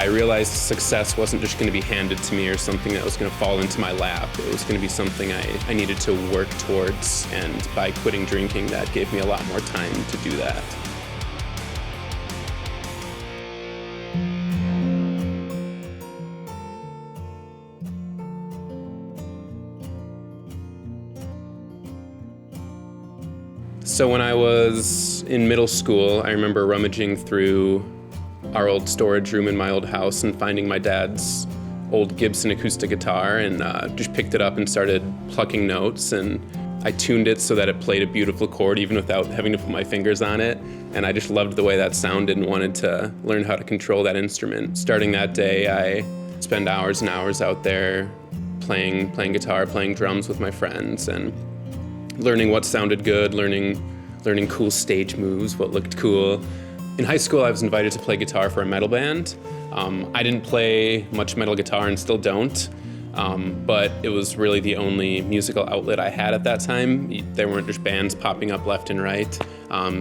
I realized success wasn't just going to be handed to me or something that was going to fall into my lap. It was going to be something I needed to work towards, and by quitting drinking, that gave me a lot more time to do that. So when I was in middle school, I remember rummaging through our old storage room in my old house and finding my dad's old Gibson acoustic guitar, and just picked it up and started plucking notes, and I tuned it so that it played a beautiful chord even without having to put my fingers on it, and I just loved the way that sounded and wanted to learn how to control that instrument. Starting that day, I spent hours and hours out there playing guitar, playing drums with my friends, and learning what sounded good, learning cool stage moves, what looked cool. In high school, I was invited to play guitar for a metal band. I didn't play much metal guitar and still don't, but it was really the only musical outlet I had at that time. There weren't just bands popping up left and right.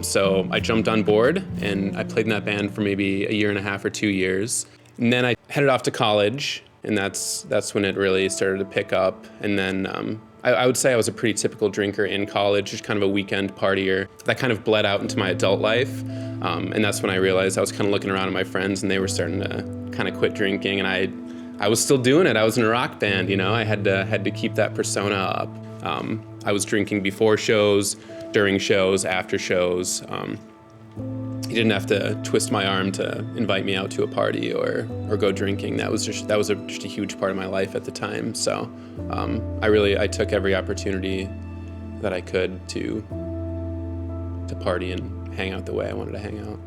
So I jumped on board and I played in that band for maybe a year and a half or 2 years. And then I headed off to college, and that's when it really started to pick up. And then I would say I was a pretty typical drinker in college, just kind of a weekend partier. That kind of bled out into my adult life. And that's when I realized I was kind of looking around at my friends and they were starting to kind of quit drinking, and I was still doing it. I was in a rock band, you know, I had to keep that persona up. I was drinking before shows, during shows, after shows. You didn't have to twist my arm to invite me out to a party or go drinking. That was just a huge part of my life at the time. So I took every opportunity that I could to party and hang out the way I wanted to hang out.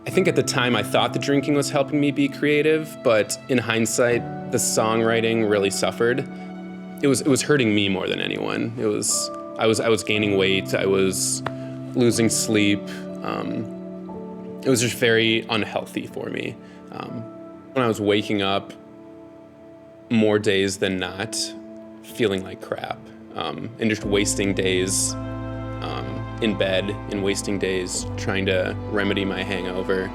I think at the time I thought the drinking was helping me be creative, but in hindsight, the songwriting really suffered. It was hurting me more than anyone. I was gaining weight, I was losing sleep. It was just very unhealthy for me. When I was waking up more days than not, feeling like crap, and just wasting days in bed and wasting days trying to remedy my hangover.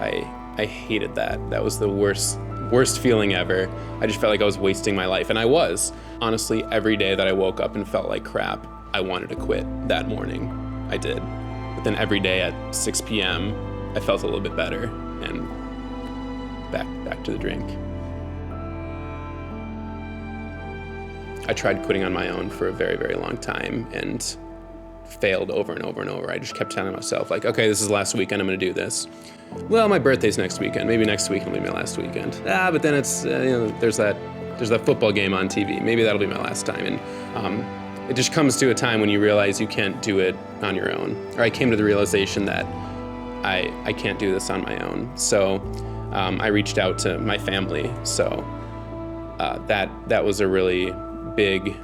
I hated that. That was the worst feeling ever. I just felt like I was wasting my life, and I was. Honestly, every day that I woke up and felt like crap, I wanted to quit that morning. I did. But then every day at 6 p.m., I felt a little bit better, and back to the drink. I tried quitting on my own for a very, very long time and failed over and over and over. I just kept telling myself, like, okay, this is last weekend, I'm gonna do this. Well, my birthday's next weekend. Maybe next weekend will be my last weekend. But then it's, there's that football game on TV. Maybe that'll be my last time. And it just comes to a time when you realize you can't do it on your own. Or I came to the realization that I can't do this on my own. So I reached out to my family. So that was a really big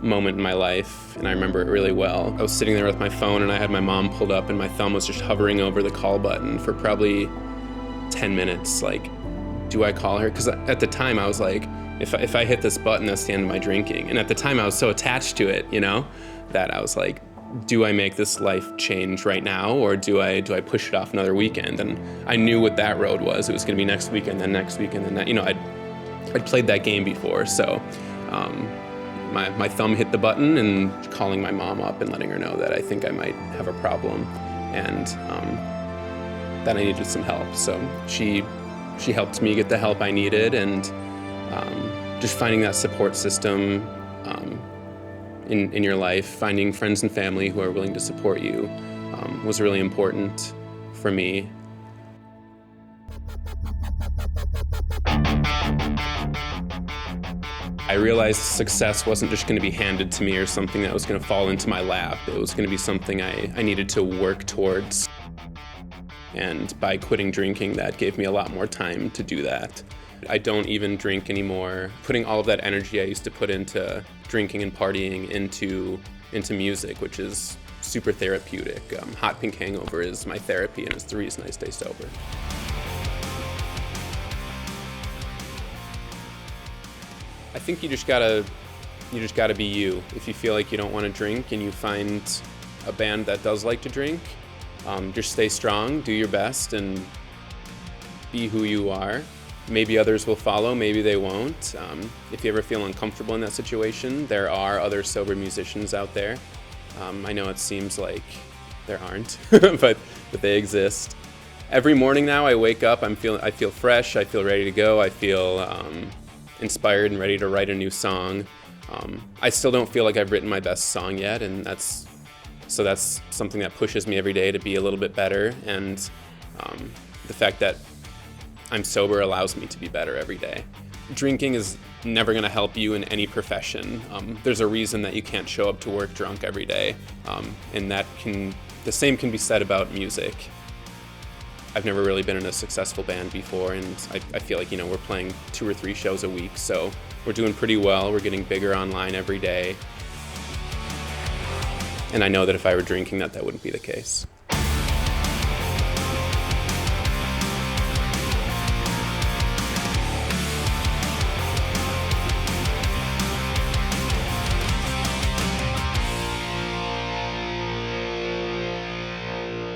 moment in my life, and I remember it really well. I was sitting there with my phone, and I had my mom pulled up, and my thumb was just hovering over the call button for probably 10 minutes. Like, do I call her? Because at the time I was like, if I hit this button, that's the end of my drinking. And at the time I was so attached to it, that I was like, do I make this life change right now, or do I push it off another weekend? And I knew what that road was. It was going to be next weekend, then next weekend, then that. I'd played that game before, so my thumb hit the button, and calling my mom up and letting her know that I think I might have a problem, and that I needed some help. So she helped me get the help I needed, and just finding that support system in your life, finding friends and family who are willing to support you was really important for me. I realized success wasn't just going to be handed to me or something that was going to fall into my lap. It was going to be something I needed to work towards. And by quitting drinking, that gave me a lot more time to do that. I don't even drink anymore. Putting all of that energy I used to put into drinking and partying into music, which is super therapeutic. Hot Pink Hangover is my therapy, and it's the reason I stay sober. I think you just gotta be you. If you feel like you don't want to drink and you find a band that does like to drink, Just stay strong, do your best, and be who you are. Maybe others will follow, maybe they won't. If you ever feel uncomfortable in that situation, there are other sober musicians out there. I know it seems like there aren't, but they exist. Every morning now I wake up, I feel fresh, I feel ready to go, I feel inspired and ready to write a new song. I still don't feel like I've written my best song yet, and that's something that pushes me every day to be a little bit better, and the fact that I'm sober allows me to be better every day. Drinking is never going to help you in any profession. There's a reason that you can't show up to work drunk every day, and the same can be said about music. I've never really been in a successful band before, and I feel like, we're playing 2 or 3 shows a week, so we're doing pretty well. We're getting bigger online every day. And I know that if I were drinking, that wouldn't be the case.